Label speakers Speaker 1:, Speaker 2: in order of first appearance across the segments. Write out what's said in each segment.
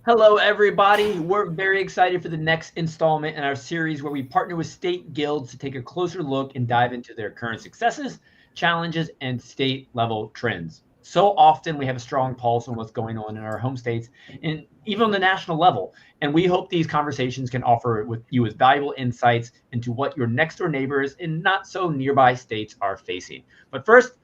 Speaker 1: Hello, everybody. We're very excited for the next installment in our series where we partner with state guilds to take a closer look and dive into their current successes, challenges, and state level trends. So often we have a strong pulse on what's going on in our home states and even on the national level. And we hope these conversations can offer with valuable insights into what your next door neighbors in not so nearby states are facing. But first,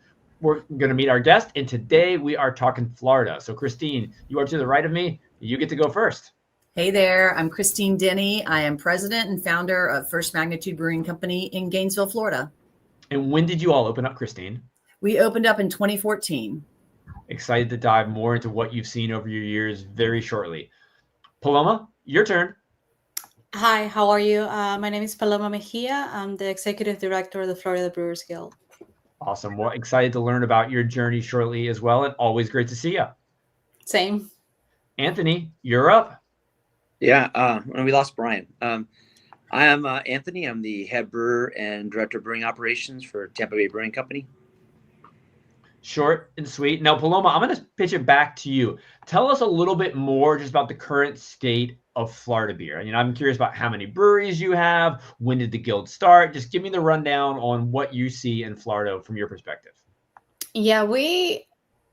Speaker 1: we're going to meet our guest, and today we are talking Florida. So, Christine, you are to the right of me. You get to go first.
Speaker 2: Hey there, I'm Christine Denny. I am president and founder of First Magnitude Brewing Company in Gainesville, Florida.
Speaker 1: And when did you all open up, Christine?
Speaker 2: We opened up in 2014.
Speaker 1: Excited to dive more into what you've seen over your years very shortly. Paloma, your turn.
Speaker 3: Hi, how are you? My name is Paloma Mejia. I'm the executive director of the Florida Brewers Guild.
Speaker 1: Awesome. Well, excited to learn about your journey shortly as well, and always great to see you.
Speaker 3: Same.
Speaker 1: Anthony, you're up.
Speaker 4: Yeah, when we lost Brian. I am Anthony. I'm the head brewer and director of brewing operations for Tampa Bay Brewing Company.
Speaker 1: Short and sweet. Now, Paloma, I'm going to pitch it back to you. Tell us a little bit more just about the current state of Florida beer. I'm curious about how many breweries you have. When did the guild start? Just give me the rundown on what you see in Florida from your perspective.
Speaker 3: Yeah,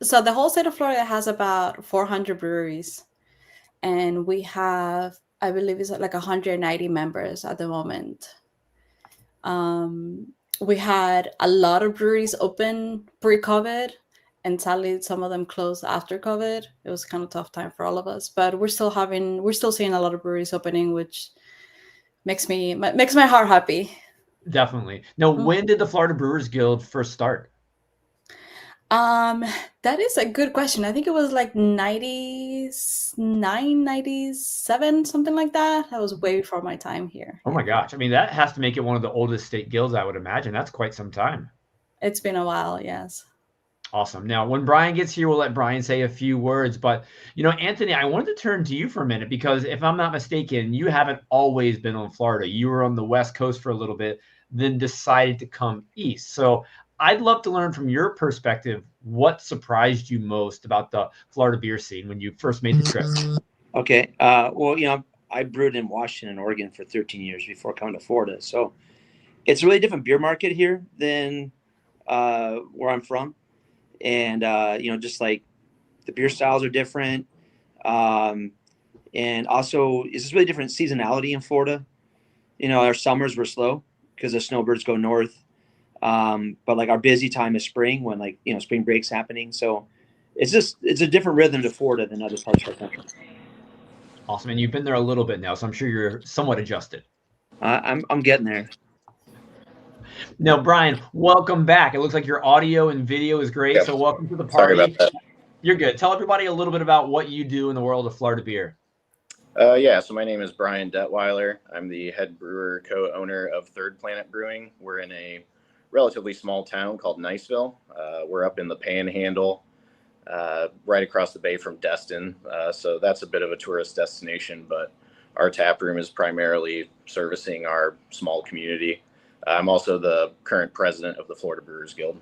Speaker 3: so the whole state of Florida has about 400 breweries, and we have, I believe it's like 190 members at the moment. We had a lot of breweries open pre-COVID, and sadly some of them closed after COVID. It was kind of a tough time for all of us, but we're still seeing a lot of breweries opening, which makes my heart happy.
Speaker 1: Definitely. Now, when did the Florida Brewers Guild first start?
Speaker 3: That is a good question. I think it was like 99, 97, something like that. That was way before my time here.
Speaker 1: Oh my gosh. That has to make it one of the oldest state guilds, I would imagine. That's quite some time.
Speaker 3: It's been a while, yes.
Speaker 1: Awesome. Now, when Brian gets here, we'll let Brian say a few words. But, Anthony, I wanted to turn to you for a minute because if I'm not mistaken, you haven't always been on Florida. You were on the West Coast for a little bit, then decided to come east. So I'd love to learn from your perspective what surprised you most about the Florida beer scene when you first made the trip.
Speaker 4: Okay. Well, I brewed in Washington and Oregon for 13 years before coming to Florida. So it's a really different beer market here than where I'm from. And, just like the beer styles are different. And also it's just really different seasonality in Florida. Our summers were slow because the snowbirds go north. But like our busy time is spring when spring break's happening. So it's a different rhythm to Florida than other parts of our country.
Speaker 1: Awesome. And you've been there a little bit now, so I'm sure you're somewhat adjusted.
Speaker 4: I'm getting there.
Speaker 1: Now, Brian, welcome back. It looks like your audio and video is great.
Speaker 5: Yep.
Speaker 1: So welcome to the party.
Speaker 5: Sorry about that.
Speaker 1: You're good. Tell everybody a little bit about what you do in the world of Florida beer.
Speaker 5: So my name is Brian Detweiler. I'm the head brewer, co-owner of Third Planet Brewing. We're in a relatively small town called Niceville. We're up in the Panhandle, right across the bay from Destin. So that's a bit of a tourist destination, but our tap room is primarily servicing our small community. I'm also the current president of the Florida Brewers Guild.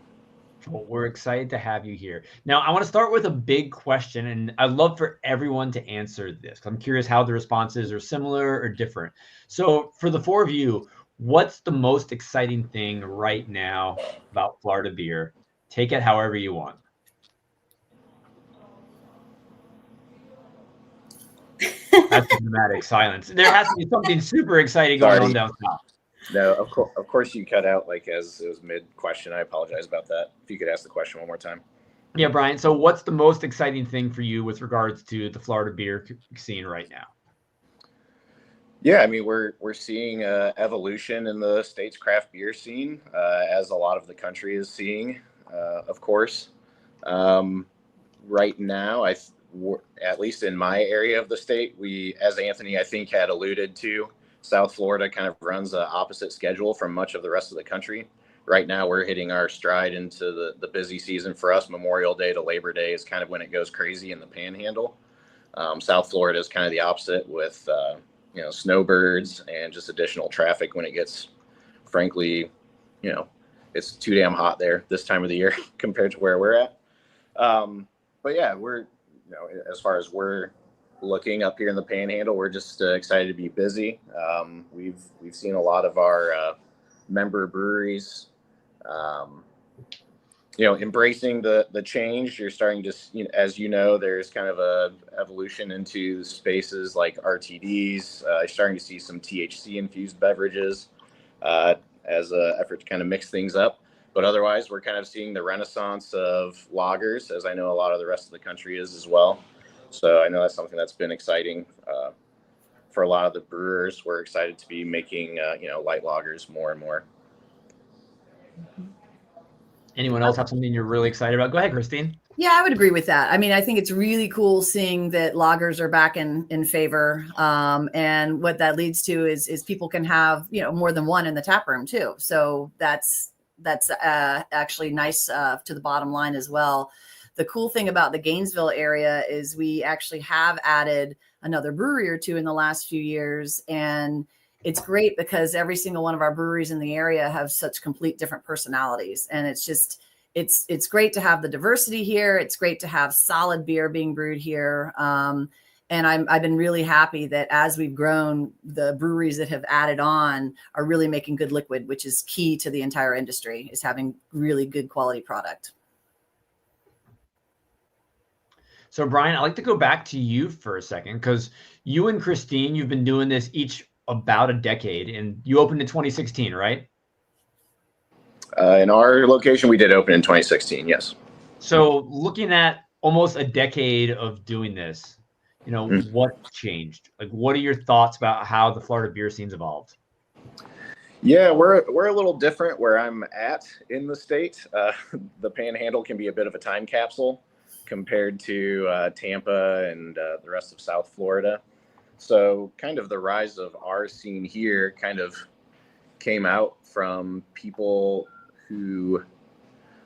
Speaker 1: Well, we're excited to have you here. Now, I want to start with a big question, and I'd love for everyone to answer this. I'm curious how the responses are similar or different. So for the four of you, what's the most exciting thing right now about Florida beer? Take it however you want. That's a dramatic silence. There has to be something super exciting going on down south.
Speaker 5: No, of course you cut out as it was mid-question. I apologize about that. If you could ask the question one more time.
Speaker 1: Yeah, Brian. So what's the most exciting thing for you with regards to the Florida beer scene right now?
Speaker 5: Yeah, we're seeing evolution in the state's craft beer scene, as a lot of the country is seeing, of course. Right now, at least in my area of the state, we, as Anthony, I think, had alluded to, South Florida kind of runs the opposite schedule from much of the rest of the country. Right now, we're hitting our stride into the busy season for us. Memorial Day to Labor Day is kind of when it goes crazy in the Panhandle. South Florida is kind of the opposite with, snowbirds and just additional traffic when it gets, frankly, it's too damn hot there this time of the year compared to where we're at. But yeah, we're, as far as we're looking up here in the Panhandle. We're just excited to be busy. We've seen a lot of our member breweries, embracing the change. You're starting to, as you know, there's kind of a evolution into spaces like RTDs. You're starting to see some THC infused beverages as an effort to kind of mix things up. But otherwise, we're kind of seeing the renaissance of lagers, as I know a lot of the rest of the country is as well. So I know that's something that's been exciting for a lot of the brewers. We're excited to be making, light lagers more and more.
Speaker 1: Anyone else have something you're really excited about? Go ahead, Christine.
Speaker 2: Yeah, I would agree with that. I mean, I think it's really cool seeing that lagers are back in favor. And what that leads to is people can have, more than one in the tap room too. So that's actually nice to the bottom line as well. The cool thing about the Gainesville area is we actually have added another brewery or two in the last few years. And it's great because every single one of our breweries in the area have such complete different personalities. And it's just, it's great to have the diversity here. It's great to have solid beer being brewed here. And I've been really happy that as we've grown, the breweries that have added on are really making good liquid, which is key to the entire industry, is having really good quality product.
Speaker 1: So Brian, I'd like to go back to you for a second, because you and Christine, you've been doing this each about a decade, and you opened in 2016, right?
Speaker 5: In our location, we did open in 2016, yes.
Speaker 1: So looking at almost a decade of doing this, what changed? Like, what are your thoughts about how the Florida beer scene's evolved?
Speaker 5: Yeah, we're a little different where I'm at in the state. The Panhandle can be a bit of a time capsule compared to Tampa and the rest of South Florida. So kind of the rise of our scene here kind of came out from people who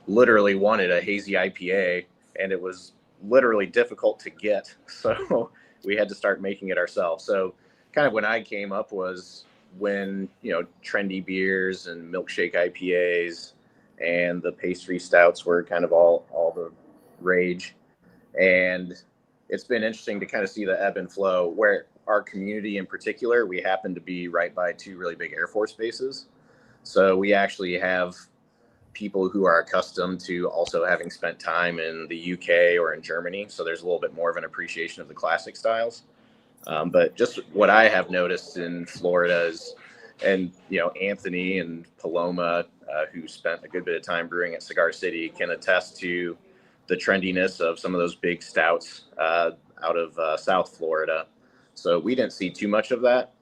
Speaker 5: literally wanted a hazy IPA, and it was literally difficult to get. So we had to start making it ourselves. So kind of when I came up was when, trendy beers and milkshake IPAs and the pastry stouts were kind of all the rage. And it's been interesting to kind of see the ebb and flow where our community in particular, we happen to be right by two really big Air Force bases. So we actually have people who are accustomed to also having spent time in the UK or in Germany. So there's a little bit more of an appreciation of the classic styles. But just what I have noticed in Florida is, and, Anthony and Paloma, who spent a good bit of time brewing at Cigar City, can attest to the trendiness of some of those big stouts out of South Florida. So we didn't see too much of that.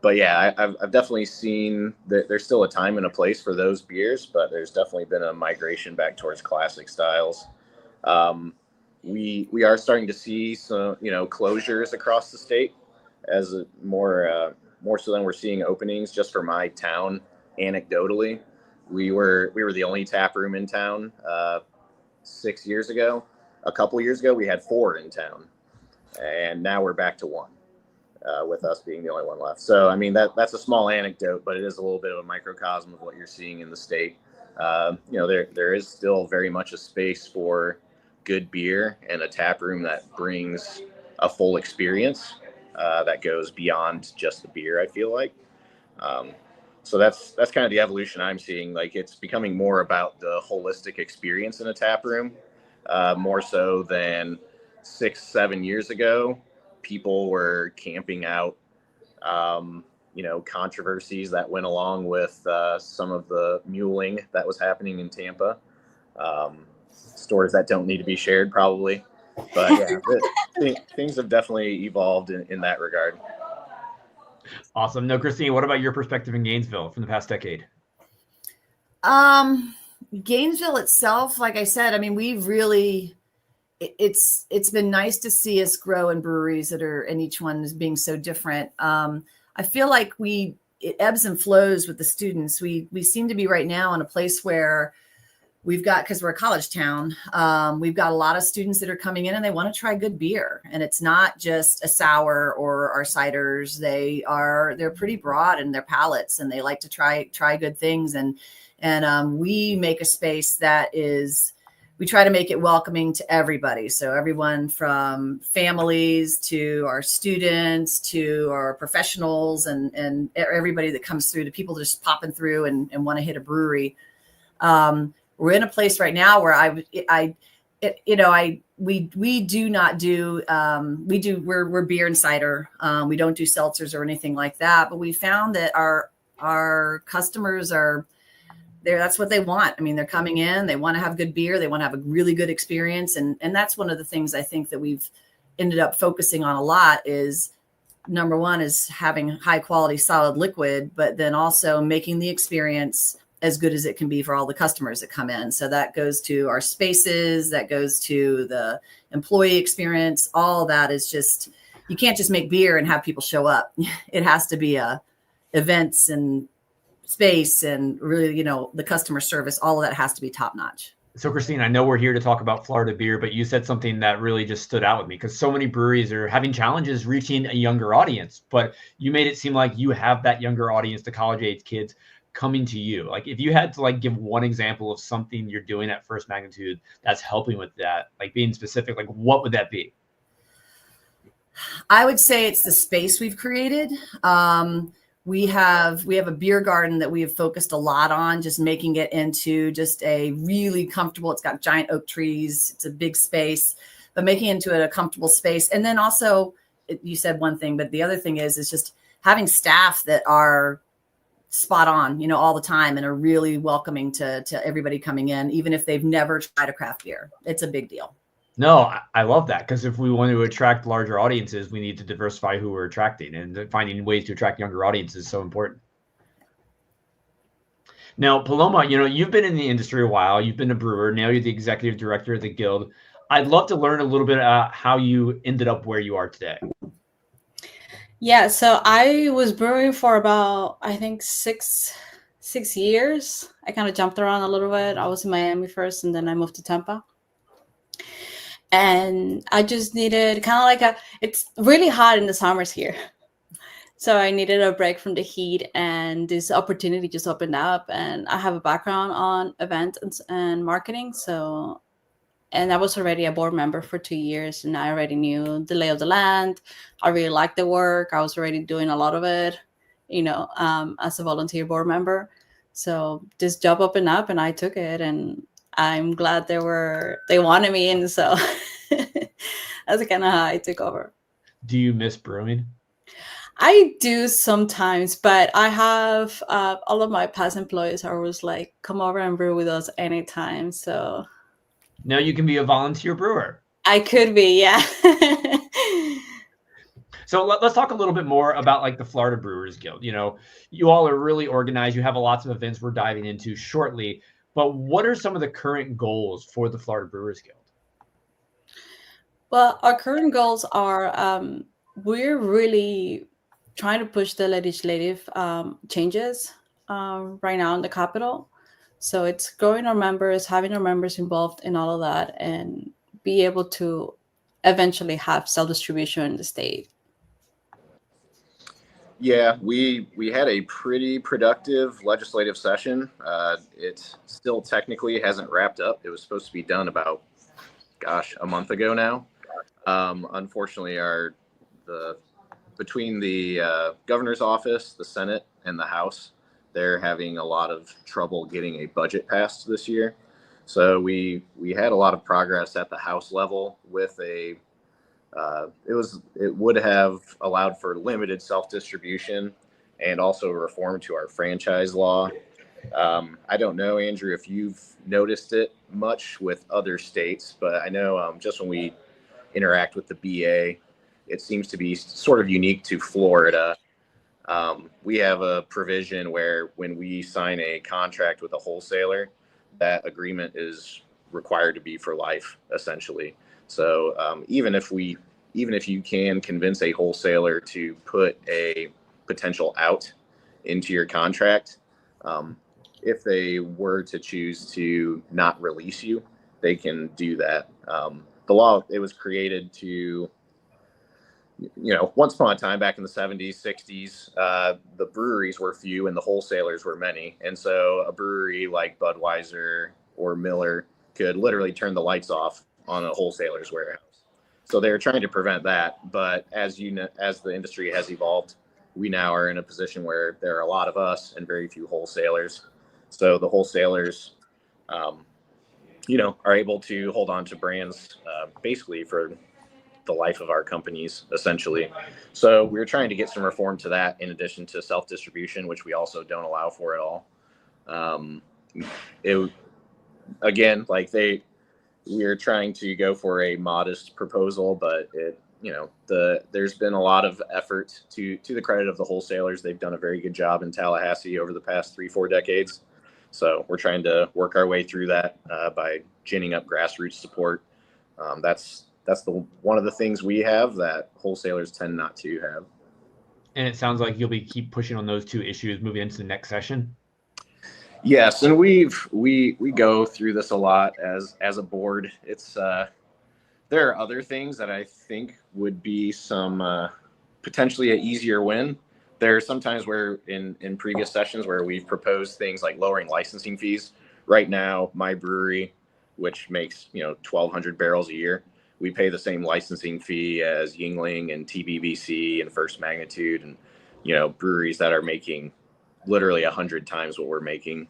Speaker 5: But yeah, I've definitely seen that there's still a time and a place for those beers, but there's definitely been a migration back towards classic styles. We are starting to see some, closures across the state as more so than we're seeing openings. Just for my town, anecdotally, we were the only tap room in town 6 years ago. A couple years ago, we had 4 in town, and now we're back to 1. With us being the only one left. So, I mean, that's a small anecdote, but it is a little bit of a microcosm of what you're seeing in the state. There is still very much a space for good beer and a tap room that brings a full experience that goes beyond just the beer, I feel like. So that's kind of the evolution I'm seeing. Like, it's becoming more about the holistic experience in a tap room, more so than 6-7 years ago. People were camping out, controversies that went along with some of the muling that was happening in Tampa. Stories that don't need to be shared, probably. But yeah, things have definitely evolved in that regard.
Speaker 1: Awesome. No, Christine, what about your perspective in Gainesville from the past decade?
Speaker 2: Gainesville itself, like I said, I mean, we've really... It's been nice to see us grow in breweries that are, and each one is being so different. I feel like it ebbs and flows with the students. We seem to be right now in a place where we've got, because we're a college town, we've got a lot of students that are coming in and they want to try good beer. And it's not just a sour or our ciders. They're pretty broad in their palates, and they like to try good things. And we make a space that is, we try to make it welcoming to everybody. So everyone from families to our students to our professionals and everybody that comes through, to people just popping through and want to hit a brewery. We're in a place right now where we do not do, we're beer and cider. We don't do seltzers or anything like that, but we found that our customers are there. That's what they want. I mean, they're coming in, they want to have good beer. They want to have a really good experience. And that's one of the things I think that we've ended up focusing on a lot is, number one is having high quality, solid liquid, but then also making the experience as good as it can be for all the customers that come in. So that goes to our spaces, that goes to the employee experience. All that is just, you can't just make beer and have people show up. It has to be events and space and really, the customer service, all of that has to be top notch.
Speaker 1: So Christine, I know we're here to talk about Florida beer, but you said something that really just stood out with me, because so many breweries are having challenges reaching a younger audience, but you made it seem like you have that younger audience, the college age kids coming to you. Like, if you had to give one example of something you're doing at First Magnitude that's helping with that, being specific, what would that be?
Speaker 2: I would say it's the space we've created. We have a beer garden that we have focused a lot on, just making it into just a really comfortable, it's got giant oak trees. It's a big space, but making it into a comfortable space. And then also, you said one thing, but the other thing is just having staff that are spot on, all the time, and are really welcoming to everybody coming in, even if they've never tried a craft beer. It's a big deal.
Speaker 1: No, I love that, because if we want to attract larger audiences, we need to diversify who we're attracting, and finding ways to attract younger audiences is so important. Now, Paloma, you've been in the industry a while. You've been a brewer. Now you're the executive director of the guild. I'd love to learn a little bit about how you ended up where you are today.
Speaker 3: Yeah, so I was brewing for about, I think, six years. I kind of jumped around a little bit. I was in Miami first, and then I moved to Tampa. And I just needed kind of it's really hot in the summers here. So I needed a break from the heat, and this opportunity just opened up. And I have a background on events and marketing. And I was already a board member for 2 years, and I already knew the lay of the land. I really liked the work. I was already doing a lot of it, as a volunteer board member. So this job opened up, and I took it, and I'm glad they wanted me in. So that's kind of how I took over.
Speaker 1: Do you miss brewing?
Speaker 3: I do sometimes, but I have all of my past employees are always like, come over and brew with us anytime. So
Speaker 1: now you can be a volunteer brewer.
Speaker 3: I could be, yeah.
Speaker 1: So let's talk a little bit more about the Florida Brewers Guild. You all are really organized. You have lots of events we're diving into shortly. But what are some of the current goals for the Florida Brewers Guild?
Speaker 3: Well, our current goals are we're really trying to push the legislative changes right now in the Capitol. So it's growing our members, having our members involved in all of that, and be able to eventually have self-distribution in the state.
Speaker 5: Yeah, we had a pretty productive legislative session. It still technically hasn't wrapped up. It was supposed to be done about, a month ago now. Unfortunately, between the governor's office, the Senate, and the House, they're having a lot of trouble getting a budget passed this year. So we had a lot of progress at the House level with it would have allowed for limited self-distribution and also reform to our franchise law. I don't know, Andrew, if you've noticed it much with other states, but I know just when we interact with the BA, it seems to be sort of unique to Florida. We have a provision where when we sign a contract with a wholesaler, that agreement is required to be for life, essentially. So even if you can convince a wholesaler to put a potential out into your contract, if they were to choose to not release you, they can do that. The law, it was created to, once upon a time back in the 70s, 60s, the breweries were few and the wholesalers were many. And so a brewery like Budweiser or Miller could literally turn the lights off on a wholesaler's warehouse. So they're trying to prevent that. But as you know, as the industry has evolved, we now are in a position where there are a lot of us and very few wholesalers. So the wholesalers, are able to hold on to brands basically for the life of our companies, essentially. So we're trying to get some reform to that, in addition to self-distribution, which we also don't allow for at all. We're trying to go for a modest proposal, but there's been a lot of effort to the credit of the wholesalers. They've done a very good job in Tallahassee over the past 3-4 decades. So we're trying to work our way through that by ginning up grassroots support. That's one of the things we have that wholesalers tend not to have.
Speaker 1: And it sounds like you'll keep pushing on those 2 issues moving into the next session.
Speaker 5: Yes, and we go through this a lot as a board. It's there are other things that I think would be some potentially an easier win. There are sometimes where in previous sessions where we've proposed things like lowering licensing fees. Right now, my brewery, which makes 1,200 barrels a year, we pay the same licensing fee as Yuengling and TBBC and First Magnitude, and breweries that are making literally 100 times what we're making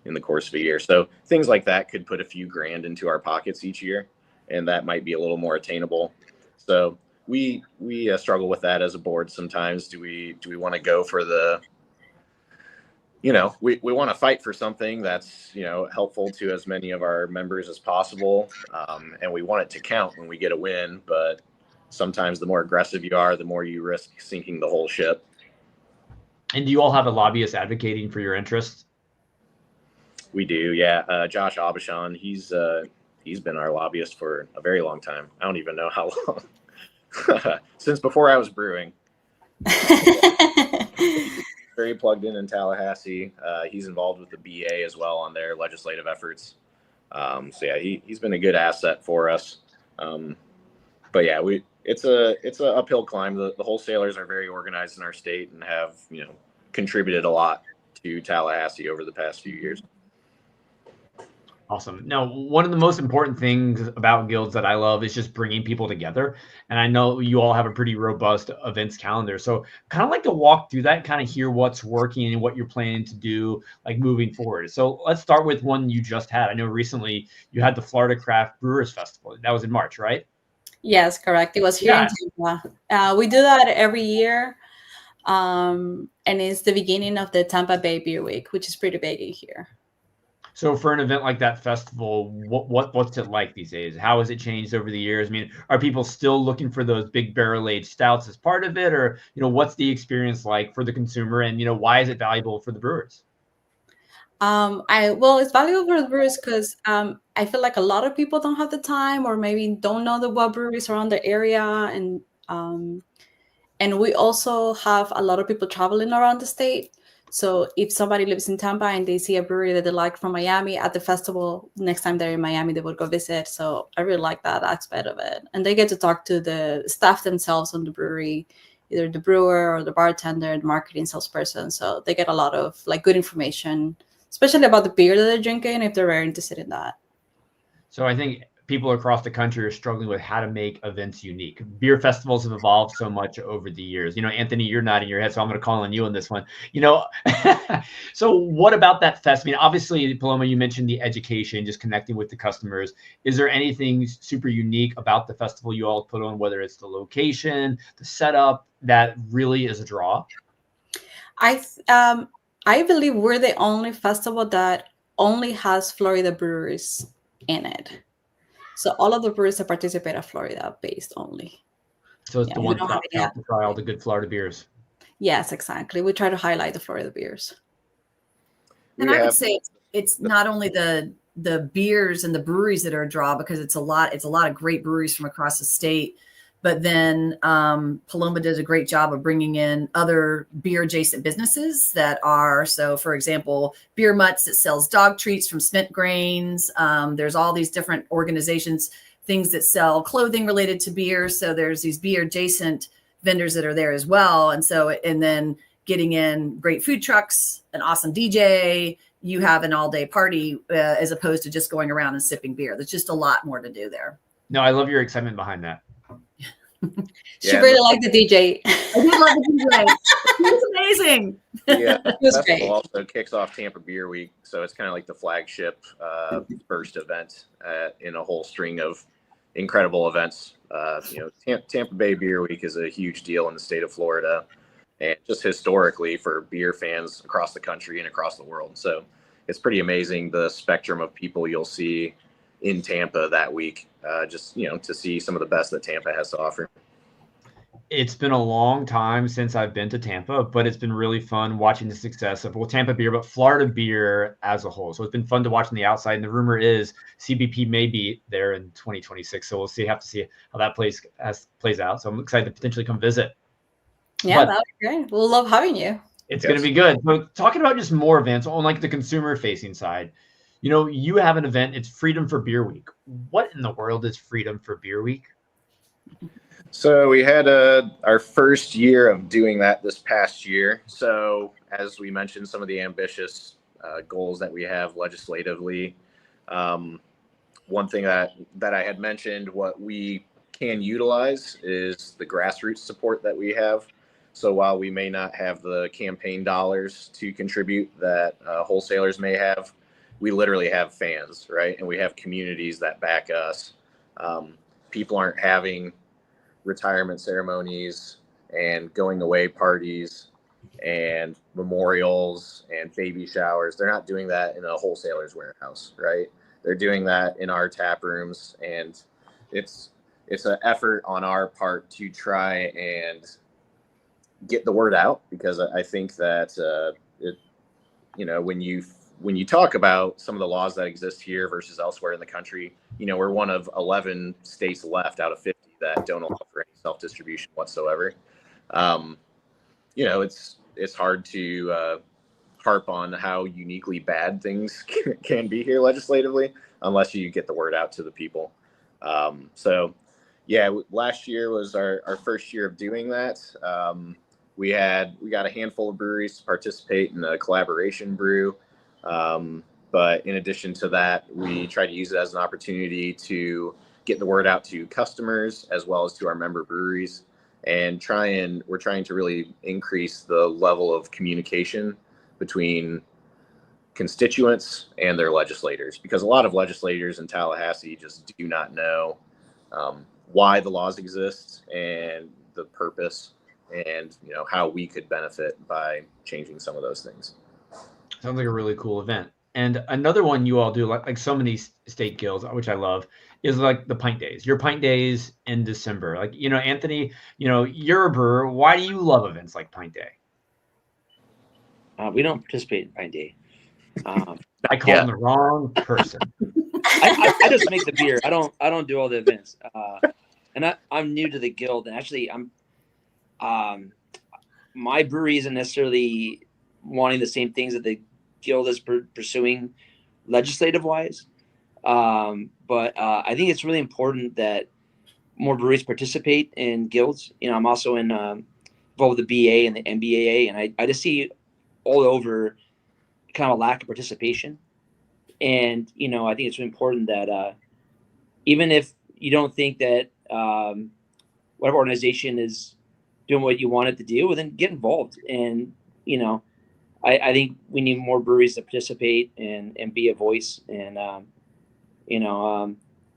Speaker 5: in the course of a year. So things like that could put a few grand into our pockets each year, and that might be a little more attainable. So we struggle with that as a board sometimes. Do we want to go for the we want to fight for something that's helpful to as many of our members as possible, and we want it to count when we get a win, but sometimes the more aggressive you are, the more you risk sinking the whole ship.
Speaker 1: And do you all have a lobbyist advocating for your interests?
Speaker 5: We do, yeah. Josh Abishan, he's been our lobbyist for a very long time. I don't even know how long. Since before I was brewing. Very plugged in Tallahassee. He's involved with the BA as well on their legislative efforts. So yeah, he's been a good asset for us. But yeah, it's an uphill climb. The wholesalers are very organized in our state and have contributed a lot to Tallahassee over the past few years.
Speaker 1: Awesome. Now, one of the most important things about guilds that I love is just bringing people together. And I know you all have a pretty robust events calendar. So kind of like to walk through that and kind of hear what's working and what you're planning to do like moving forward. So let's start with one you just had. I know recently you had the Florida Craft Brewers Festival. That was in March, right?
Speaker 3: Yes, correct. It was here in Tampa. We do that every year. And it's the beginning of the Tampa Bay Beer Week, which is pretty big here.
Speaker 1: So for an event like that festival, what's it like these days? How has it changed over the years? I mean, are people still looking for those big barrel-aged stouts as part of it? Or, what's the experience like for the consumer? And, why is it valuable for the brewers?
Speaker 3: It's valuable for the brewers because I feel like a lot of people don't have the time or maybe don't know what breweries around the area. And we also have a lot of people traveling around the state. So if somebody lives in Tampa and they see a brewery that they like from Miami at the festival, next time they're in Miami, they would go visit. So I really like that aspect of it. And they get to talk to the staff themselves on the brewery, either the brewer or the bartender, the marketing salesperson. So they get a lot of good information, especially about the beer that they're drinking, if they're very interested in that.
Speaker 1: So I think people across the country are struggling with how to make events unique. Beer festivals have evolved so much over the years. Anthony, you're nodding your head, so I'm going to call on you on this one. So what about that fest? I mean, obviously, Paloma, you mentioned the education, just connecting with the customers. Is there anything super unique about the festival you all put on, whether it's the location, the setup, that really is a draw?
Speaker 3: I believe we're the only festival that only has Florida breweries in it. So all of the breweries that participate are Florida-based only.
Speaker 1: So it's the one-stop shop to try all the good Florida beers.
Speaker 3: Yes, exactly. We try to highlight the Florida beers.
Speaker 2: And I would say it's not only the beers and the breweries that are a draw, because it's a lot of great breweries from across the state. But then Paloma does a great job of bringing in other beer adjacent businesses that are, so for example, Beer Mutts that sells dog treats from spent grains. There's all these different organizations, things that sell clothing related to beer. So there's these beer adjacent vendors that are there as well. And then getting in great food trucks, an awesome DJ, you have an all day party as opposed to just going around and sipping beer. There's just a lot more to do there.
Speaker 1: No, I love your excitement behind that.
Speaker 3: She really liked the DJ.
Speaker 2: I did love the DJ. He was amazing.
Speaker 5: Yeah,
Speaker 3: It was
Speaker 5: festival
Speaker 3: great.
Speaker 5: also kicks off Tampa Beer Week, so it's kind of like the flagship first event in a whole string of incredible events. Tampa Bay Beer Week is a huge deal in the state of Florida, and just historically for beer fans across the country and across the world. So it's pretty amazing the spectrum of people you'll see in Tampa that week. To see some of the best that Tampa has to offer.
Speaker 1: It's been a long time since I've been to Tampa, but it's been really fun watching the success of Tampa beer, but Florida beer as a whole. So it's been fun to watch on the outside. And the rumor is CBP may be there in 2026. So we'll have to see how that plays out. So I'm excited to potentially come visit.
Speaker 3: Yeah, that would be great. We'll love having you.
Speaker 1: It's going to be good. So talking about just more events on like the consumer facing side, you have an event. It's Freedom for Beer Week. What in the world is Freedom for Beer Week?
Speaker 5: So we had our first year of doing that this past year. So as we mentioned, some of the ambitious goals that we have legislatively. One thing that I had mentioned, what we can utilize is the grassroots support that we have. So while we may not have the campaign dollars to contribute that wholesalers may have, we literally have fans, right? And we have communities that back us. People aren't having retirement ceremonies and going away parties and memorials and baby showers. They're not doing that in a wholesaler's warehouse, right? They're doing that in our tap rooms, and it's an effort on our part to try and get the word out, because I think that when you talk about some of the laws that exist here versus elsewhere in the country, we're one of 11 states left out of 50 that don't allow for any self-distribution whatsoever. It's hard to harp on how uniquely bad things can be here legislatively unless you get the word out to the people. Last year was our first year of doing that. We got a handful of breweries to participate in a collaboration brew. But in addition to that, we try to use it as an opportunity to get the word out to customers as well as to our member breweries, and we're trying to really increase the level of communication between constituents and their legislators, because a lot of legislators in Tallahassee just do not know why the laws exist and the purpose, and how we could benefit by changing some of those things.
Speaker 1: Sounds like a really cool event. And another one you all do, like so many state guilds, which I love, is like the pint days. Your pint days in December. Like, Anthony, you're a brewer. Why do you love events like Pint Day?
Speaker 4: We don't participate in Pint Day.
Speaker 1: I called the wrong person.
Speaker 4: I just make the beer. I don't do all the events. And I'm new to the guild, and actually my brewery isn't necessarily wanting the same things that the guild is pursuing legislative wise. But I think it's really important that more breweries participate in guilds. I'm also involved with the BA and the MBAA, and I just see all over kind of a lack of participation. And, I think it's really important that even if you don't think that whatever organization is doing what you want it to do, well, then get involved. And, I think we need more breweries to participate and be a voice. And,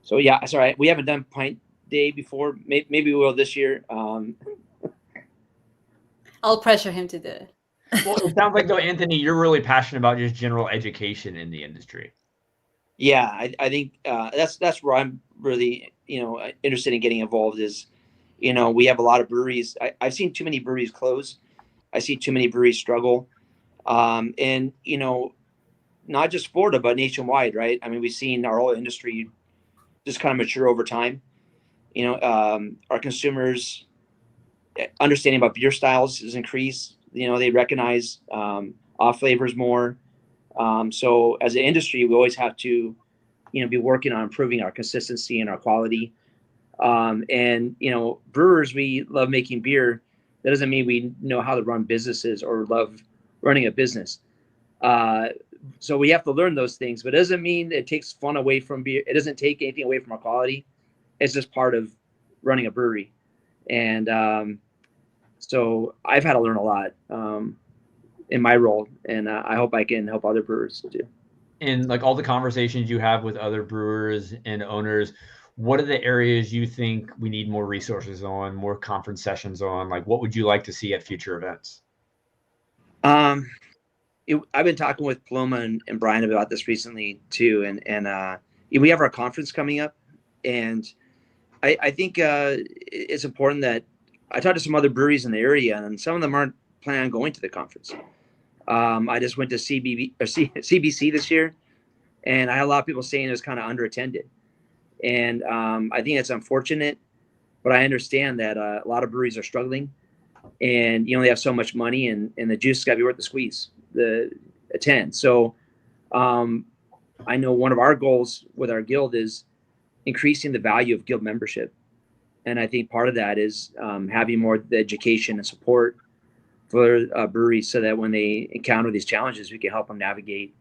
Speaker 4: so yeah, sorry, we haven't done Pint Day before. Maybe we will this year.
Speaker 3: I'll pressure him to do it.
Speaker 1: Well, it sounds like, though, Anthony, you're really passionate about just general education in the industry.
Speaker 4: Yeah, I think that's where I'm really, interested in getting involved is, we have a lot of breweries. I've seen too many breweries close. I see too many breweries struggle. And, not just Florida, but nationwide, right? I mean, we've seen our whole industry just kind of mature over time. Our consumers' understanding about beer styles has increased. They recognize off flavors more. So as an industry, we always have to, be working on improving our consistency and our quality. And, brewers, we love making beer, That doesn't mean we know how to run businesses or love running a business. So we have to learn those things, but it doesn't mean it takes fun away from beer. It doesn't take anything away from our quality. It's just part of running a brewery. And so I've had to learn a lot in my role, and I hope I can help other brewers too.
Speaker 1: In like all the conversations you have with other brewers and owners, what are the areas you think we need more resources on, more conference sessions on? Like, what would you like to see at future events?
Speaker 4: I've been talking with Paloma and Brian about this recently too, and we have our conference coming up, and I think it's important that I talked to some other breweries in the area, and some of them aren't planning on going to the conference. I just went to CBC this year, and I had a lot of people saying it was kind of underattended, and I think it's unfortunate, but I understand that a lot of breweries are struggling, and you only have so much money, and the juice has got to be worth the squeeze. The attend. So I know one of our goals with our guild is increasing the value of guild membership. And I think part of that is having more the education and support for breweries so that when they encounter these challenges, we can help them navigate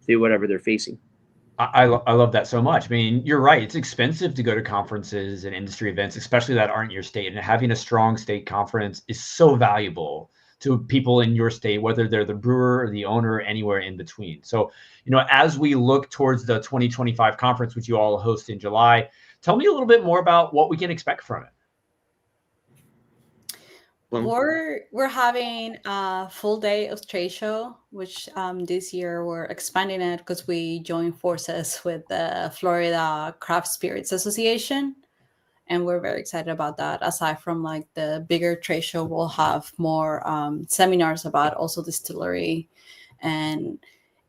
Speaker 4: through whatever they're facing.
Speaker 1: I love that so much. I mean, you're right. It's expensive to go to conferences and industry events, especially that aren't your state. And having a strong state conference is so valuable to people in your state, whether they're the brewer or the owner or anywhere in between. So, as we look towards the 2025 conference, which you all host in July, tell me a little bit more about what we can expect from it.
Speaker 3: We're having a full day of trade show, which this year we're expanding it because we joined forces with the Florida Craft Spirits Association. And we're very excited about that. Aside from like the bigger trade show, we'll have more seminars about also distillery. And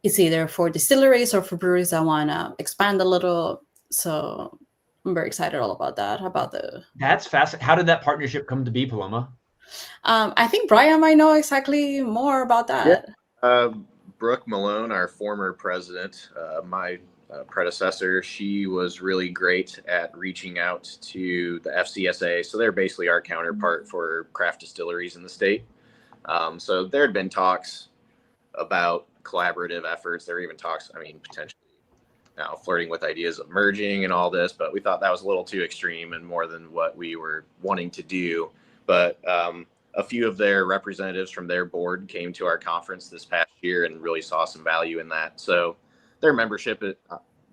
Speaker 3: it's either for distilleries or for breweries that want to expand a little. So I'm very excited all about that.
Speaker 1: That's fascinating. How did that partnership come to be, Paloma?
Speaker 3: I think Brian might know exactly more about that.
Speaker 5: Yeah. Brooke Malone, our former president, my predecessor, she was really great at reaching out to the FCSA. So they're basically our counterpart for craft distilleries in the state. So there had been talks about collaborative efforts. There were even talks, potentially now flirting with ideas of merging and all this, but we thought that was a little too extreme and more than what we were wanting to do. But a few of their representatives from their board came to our conference this past year and really saw some value in that. So their membership,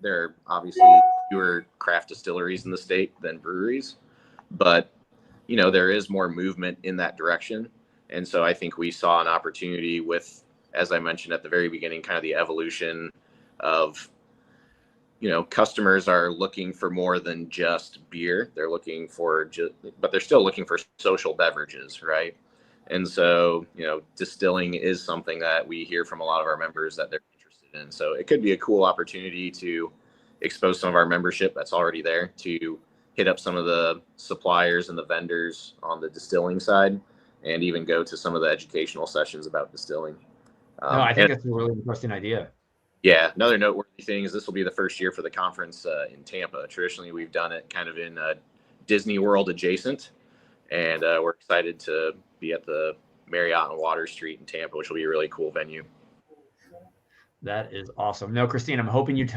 Speaker 5: there are obviously fewer craft distilleries in the state than breweries, but there is more movement in that direction. And so I think we saw an opportunity with, as I mentioned at the very beginning, kind of the evolution of, customers are looking for more than just beer. They're looking for but they're still looking for social beverages, right? And so, distilling is something that we hear from a lot of our members that they're interested in. So it could be a cool opportunity to expose some of our membership that's already there to hit up some of the suppliers and the vendors on the distilling side, and even go to some of the educational sessions about distilling.
Speaker 1: No, I think that's a really interesting idea.
Speaker 5: Yeah. Another noteworthy thing is this will be the first year for the conference in Tampa. Traditionally, we've done it kind of in Disney World adjacent, and we're excited to be at the Marriott on Water Street in Tampa, which will be a really cool venue.
Speaker 1: That is awesome. Now, Christine, I'm hoping you don't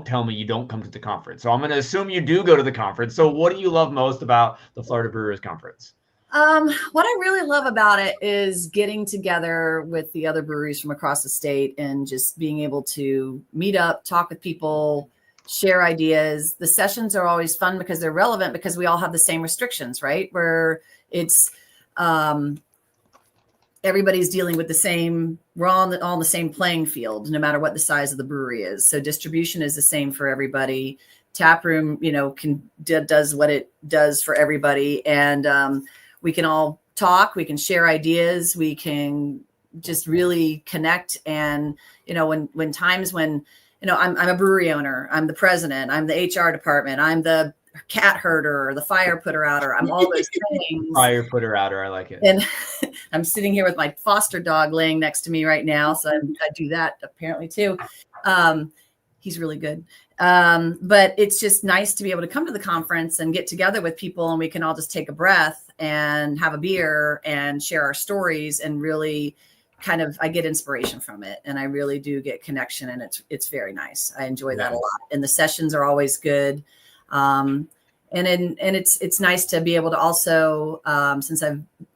Speaker 1: tell me you don't come to the conference. So I'm going to assume you do go to the conference. So what do you love most about the Florida Brewers Conference?
Speaker 2: What I really love about it is getting together with the other breweries from across the state and just being able to meet up, talk with people, share ideas. The sessions are always fun because they're relevant because we all have the same restrictions, right? Where it's everybody's dealing with the same, we're all on the same playing field, no matter what the size of the brewery is. So distribution is the same for everybody. Taproom, does what it does for everybody. And we can all talk, we can share ideas, we can just really connect. And, when times when, I'm a brewery owner, I'm the president, I'm the HR department, I'm the cat herder or the fire putter outer, I'm all those things.
Speaker 1: Fire putter outer, I like it.
Speaker 2: And I'm sitting here with my foster dog laying next to me right now. So I do that apparently too. He's really good. But it's just nice to be able to come to the conference and get together with people, and we can all just take a breath and have a beer and share our stories, and really kind of, I get inspiration from it, and I really do get connection, and it's very nice. I enjoy that a lot, and the sessions are always good. And it's nice to be able to also, since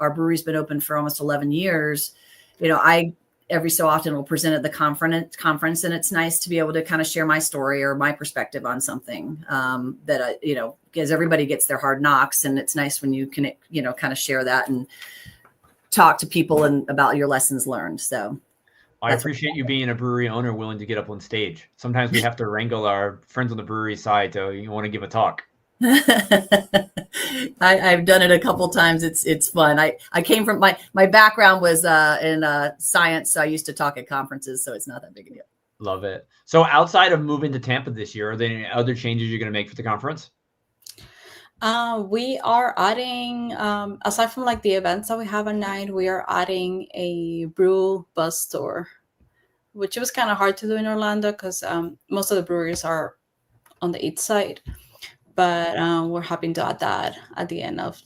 Speaker 2: our brewery's been open for almost 11 years, I every so often will present at the conference, and it's nice to be able to kind of share my story or my perspective on something that because everybody gets their hard knocks, and it's nice when you can kind of share that and talk to people and about your lessons learned. So
Speaker 1: I appreciate you being a brewery owner willing to get up on stage. Sometimes we have to wrangle our friends on the brewery side to you want to give a talk.
Speaker 2: I've done it a couple times. It's fun. I came from my background was in science, so I used to talk at conferences, so it's not that big a deal.
Speaker 1: Love it. So outside of moving to Tampa this year, are there any other changes you're going to make for the conference?
Speaker 3: We are adding, aside from like the events that we have at night, we are adding a brew bus tour, which was kind of hard to do in Orlando because most of the breweries are on the east side. But we're hoping to add that at the end of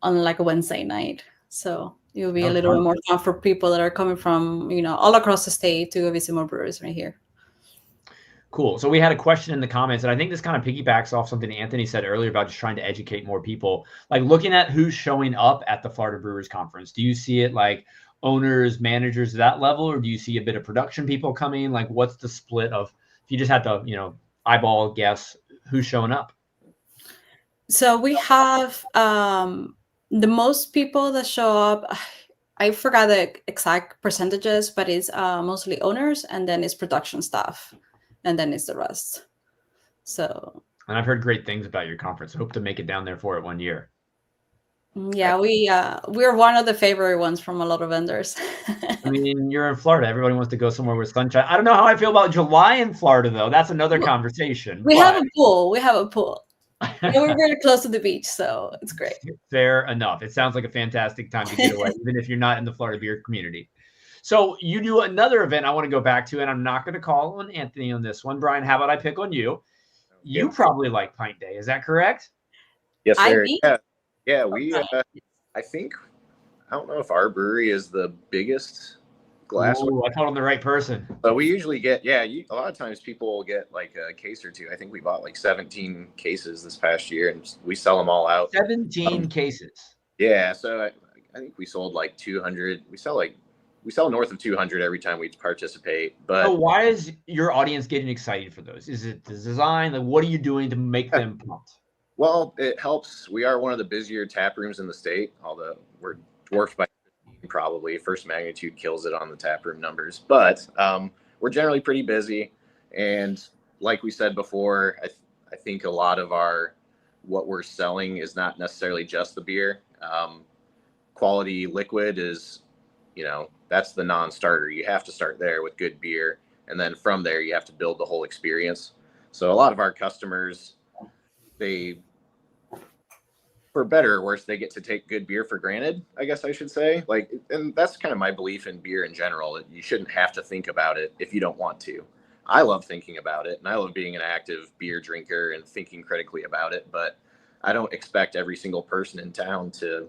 Speaker 3: on like a Wednesday night. So it will be a little bit more fun for people that are coming from, all across the state to go visit more breweries right here.
Speaker 1: Cool. So we had a question in the comments, and I think this kind of piggybacks off something Anthony said earlier about just trying to educate more people. Like looking at who's showing up at the Florida Brewers Conference. Do you see it like owners, managers at that level, or do you see a bit of production people coming? Like what's the split of, if you just had to, eyeball guess who's showing up?
Speaker 3: So we have the most people that show up. I forgot the exact percentages, but it's mostly owners, and then it's production staff, and then it's the rest. So. And
Speaker 1: I've heard great things about your conference. I hope to make it down there for it one year.
Speaker 3: Yeah, we're one of the favorite ones from a lot of vendors.
Speaker 1: I mean, you're in Florida. Everybody wants to go somewhere with sunshine. I don't know how I feel about July in Florida, though. That's another conversation.
Speaker 3: We have a pool. And we're very close to the beach, so it's great.
Speaker 1: Fair enough. It sounds like a fantastic time to get away, even if you're not in the Florida beer community. So you do another event I want to go back to, and I'm not going to call on Anthony on this one. Brian, how about I pick on you? You probably like Pint Day. Is that correct?
Speaker 5: Yes, sir. Yeah. We, I think, I don't know if our brewery is the biggest glass.
Speaker 1: Ooh, I called on the right person.
Speaker 5: But we usually get, a lot of times people will get like a case or two. I think we bought like 17 cases this past year, and we sell them all out.
Speaker 1: 17 cases.
Speaker 5: Yeah. So I think we sold like 200. We sell north of 200 every time we participate. But
Speaker 1: so why is your audience getting excited for those? Is it the design? Like, what are you doing to make them pumped?
Speaker 5: Well, it helps. We are one of the busier tap rooms in the state, although we're dwarfed by probably. First Magnitude kills it on the tap room numbers. But we're generally pretty busy. And like we said before, I think a lot of what we're selling is not necessarily just the beer. Quality liquid is, that's the non-starter. You have to start there with good beer. And then from there, you have to build the whole experience. So a lot of our customers, for better or worse, they get to take good beer for granted, I guess I should say. And that's kind of my belief in beer in general. You shouldn't have to think about it if you don't want to. I love thinking about it, and I love being an active beer drinker and thinking critically about it. But I don't expect every single person in town to,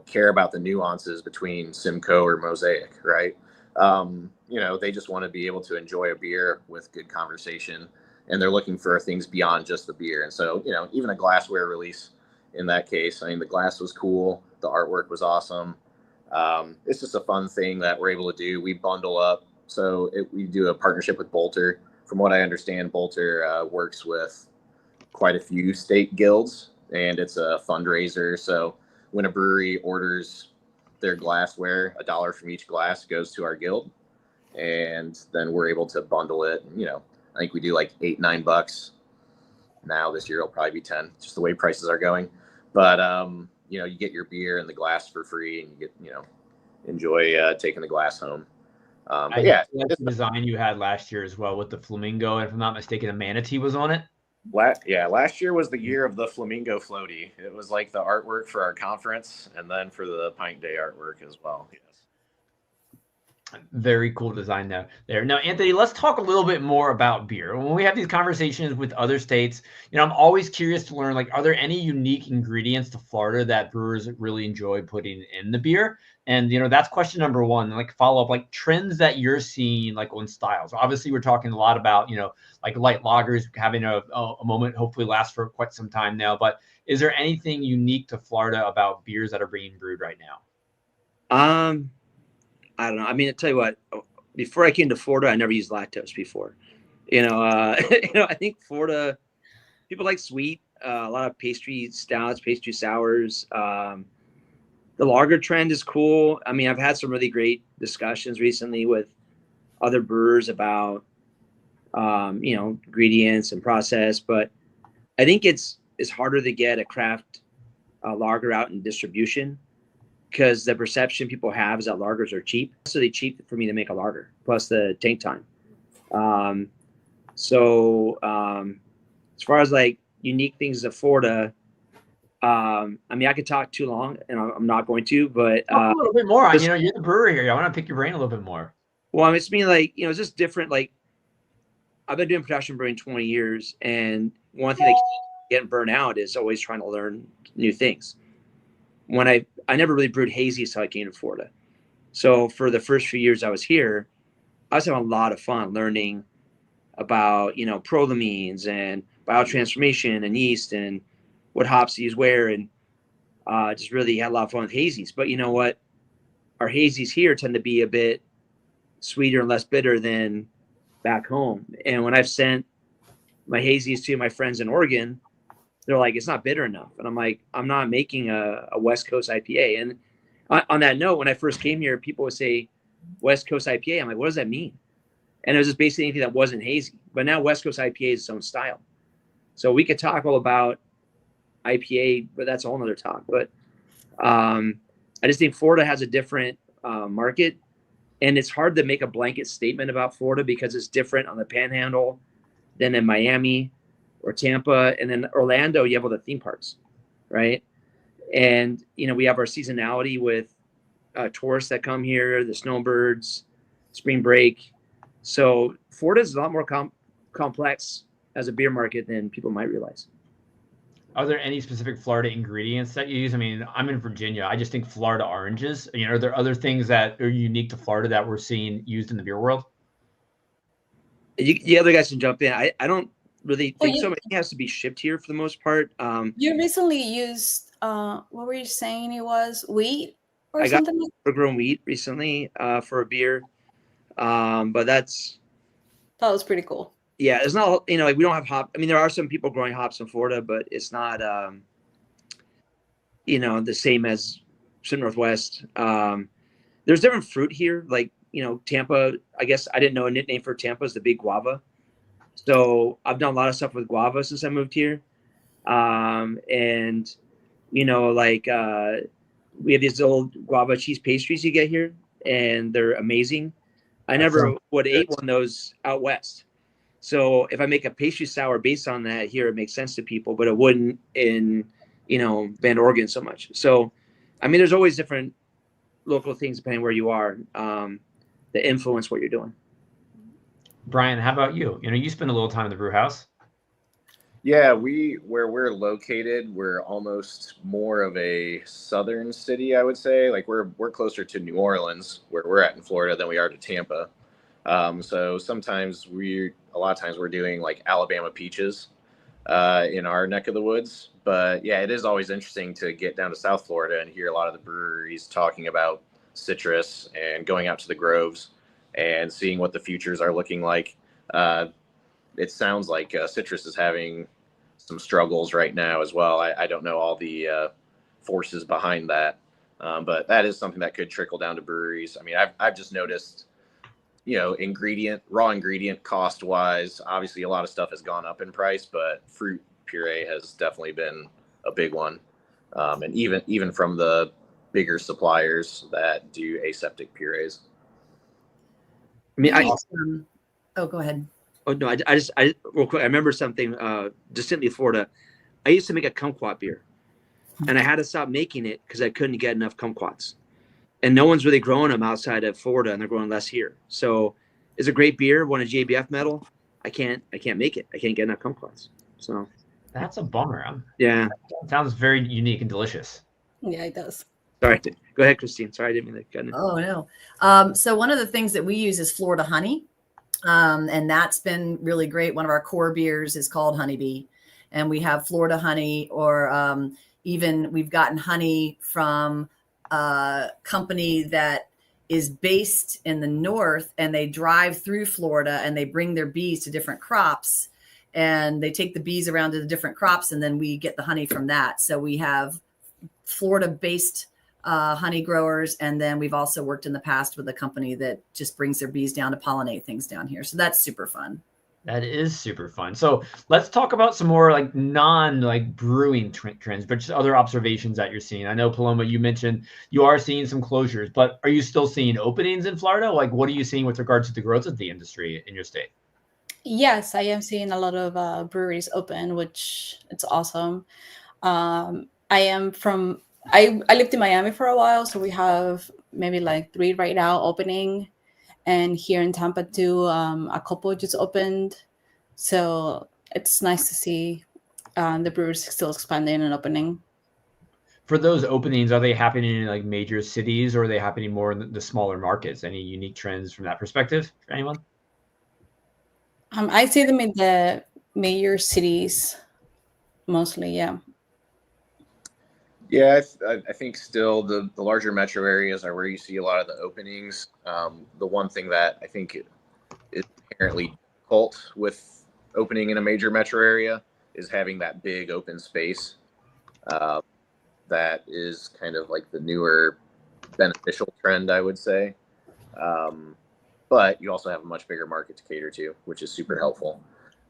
Speaker 5: care about the nuances between Simcoe or Mosaic, right? They just want to be able to enjoy a beer with good conversation, and they're looking for things beyond just the beer. And so, even a glassware release in that case, I mean, the glass was cool. The artwork was awesome. It's just a fun thing that we're able to do. We bundle up. So we do a partnership with Bolter. From what I understand, Bolter works with quite a few state guilds, and it's a fundraiser. So when a brewery orders their glassware, $1 from each glass goes to our guild, and then we're able to bundle it. I think we do like $8-9. Now this year it'll probably be 10, just the way prices are going. But you get your beer and the glass for free, and you get enjoy taking the glass home. But
Speaker 1: that's the design you had last year as well with the flamingo, and if I'm not mistaken, a manatee was on it.
Speaker 5: Last year was the year of the flamingo floaty. It was like the artwork for our conference, and then for the Pint Day artwork as well. Yes.
Speaker 1: Very cool design there. Now, Anthony, let's talk a little bit more about beer. When we have these conversations with other states, I'm always curious to learn, like, are there any unique ingredients to Florida that brewers really enjoy putting in the beer? And, that's question number one. Like, follow up, like, trends that you're seeing, like, on styles. Obviously, we're talking a lot about, like light lagers having a moment, hopefully last for quite some time now. But is there anything unique to Florida about beers that are being brewed right now?
Speaker 4: I don't know. I mean, I tell you what, before I came to Florida, I never used lactose before. I think Florida people like sweet, a lot of pastry stouts, pastry sours. The lager trend is cool. I mean, I've had some really great discussions recently with other brewers about, ingredients and process, but I think it's harder to get a craft lager out in distribution because the perception people have is that lagers are cheap. So they cheap for me to make a lager plus the tank time. As far as like unique things of Florida, I mean, I could talk too long and I'm not going to, but
Speaker 1: a little bit more. You're the brewer here. I want to pick your brain a little bit more.
Speaker 4: Well, I mean, it's me like, it's just different. Like I've been doing production brewing 20 years. And one thing that keeps getting burnt out is always trying to learn new things. When I never really brewed hazy until I came to Florida. So for the first few years I was here, I was having a lot of fun learning about, prolamines and biotransformation and yeast and what hops to use where, and just really had a lot of fun with hazies. But you know what? Our hazies here tend to be a bit sweeter and less bitter than back home. And when I've sent my hazies to my friends in Oregon, they're like, it's not bitter enough. And I'm like, I'm not making a West Coast IPA. And on that note, when I first came here, people would say West Coast IPA. I'm like, what does that mean? And it was just basically anything that wasn't hazy. But now West Coast IPA is its own style. So we could talk all about IPA, but that's a whole nother talk. But I just think Florida has a different market. And it's hard to make a blanket statement about Florida because it's different on the Panhandle than in Miami or Tampa. And then Orlando, you have all the theme parks, right? And, we have our seasonality with tourists that come here, the snowbirds, spring break. So Florida is a lot more complex as a beer market than people might realize.
Speaker 1: Are there any specific Florida ingredients that you use? I mean, I'm in Virginia. I just think Florida oranges. Are there other things that are unique to Florida that we're seeing used in the beer world?
Speaker 4: You other guys can jump in. I don't really think so. It has to be shipped here for the most part.
Speaker 3: You recently used, what were you saying it was? Wheat or something?
Speaker 4: I got grown wheat recently for a beer. But that
Speaker 3: was pretty cool.
Speaker 4: Yeah, it's not, like we don't have hop. I mean, there are some people growing hops in Florida, but it's not, the same as Pacific Northwest. There's different fruit here. Like, Tampa, I guess I didn't know a nickname for Tampa is the big guava. So I've done a lot of stuff with guava since I moved here. And, we have these old guava cheese pastries you get here, and they're amazing. I never would eat one of those out west. So if I make a pastry sour based on that here, it makes sense to people, but it wouldn't in, Bend, Oregon so much. So, I mean, there's always different local things depending where you are that influence what you're doing.
Speaker 1: Brian, how about you? You spend a little time in the brew house.
Speaker 5: Yeah, where we're located, we're almost more of a southern city, I would say. Like we're closer to New Orleans, where we're at in Florida, than we are to Tampa. So sometimes a lot of times we're doing like Alabama peaches in our neck of the woods. But yeah, it is always interesting to get down to South Florida and hear a lot of the breweries talking about citrus and going out to the groves and seeing what the futures are looking like. It sounds like citrus is having some struggles right now as well. I don't know all the forces behind that, but that is something that could trickle down to breweries. I mean, I've just noticed, raw ingredient cost wise, obviously a lot of stuff has gone up in price, but fruit puree has definitely been a big one. And even from the bigger suppliers that do aseptic purees.
Speaker 4: I mean,
Speaker 2: go ahead.
Speaker 4: Oh no, I just real quick. I remember something distinctly Florida. I used to make a kumquat beer, and I had to stop making it because I couldn't get enough kumquats. and no one's really growing them outside of Florida, and they're growing less here. So it's a great beer. Won a JBF medal. I can't make it. I can't get enough kumquats. So
Speaker 1: That's a bummer.
Speaker 4: yeah.
Speaker 1: That sounds very unique and delicious.
Speaker 3: Yeah, it does.
Speaker 4: Sorry. Go ahead, Christine. Sorry, I didn't mean to.
Speaker 2: Oh, no. So one of the things that we use is Florida honey. And that's been really great. One of our core beers is called Honeybee. And we have Florida honey, or even we've gotten honey from a company that is based in the north, and they drive through Florida and they bring their bees to different crops, and they take the bees around to the different crops, and then we get the honey from that. So we have Florida-based honey growers, and then we've also worked in the past with a company that just brings their bees down to pollinate things down here. So that's super fun.
Speaker 1: That is super fun. So let's talk about some more like brewing trends, but just other observations that you're seeing. I know, Paloma, you mentioned you are seeing some closures, but are you still seeing openings in Florida? Like, what are you seeing with regards to the growth of the industry in your state?
Speaker 3: Yes, I am seeing a lot of breweries open, which it's awesome. I lived in Miami for a while, so we have maybe like 3 right now opening. And here in Tampa too, a couple just opened. So it's nice to see the brewers still expanding and opening.
Speaker 1: For those openings, are they happening in like major cities, or are they happening more in the smaller markets? Any unique trends from that perspective for anyone?
Speaker 3: I see them in the major cities mostly, yeah.
Speaker 5: Yeah, I think still the larger metro areas are where you see a lot of the openings. The one thing that I think is inherently difficult with opening in a major metro area is having that big open space. That is kind of like the newer beneficial trend, I would say. But you also have a much bigger market to cater to, which is super helpful.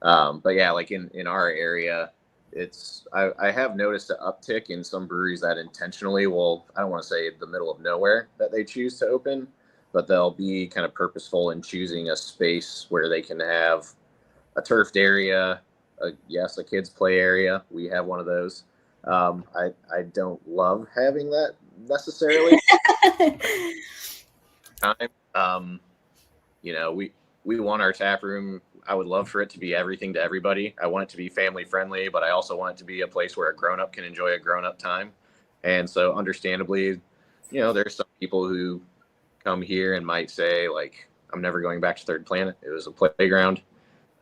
Speaker 5: But yeah, like in our area, I have noticed an uptick in some breweries that intentionally will, I don't want to say the middle of nowhere that they choose to open, but they'll be kind of purposeful in choosing a space where they can have a turfed area, a kids play area. We have one of those. I don't love having that necessarily. We want our tap room. I would love for it to be everything to everybody. I want it to be family friendly, but I also want it to be a place where a grown-up can enjoy a grown-up time. And so understandably, there's some people who come here and might say, like, I'm never going back to Third Planet. It was a playground,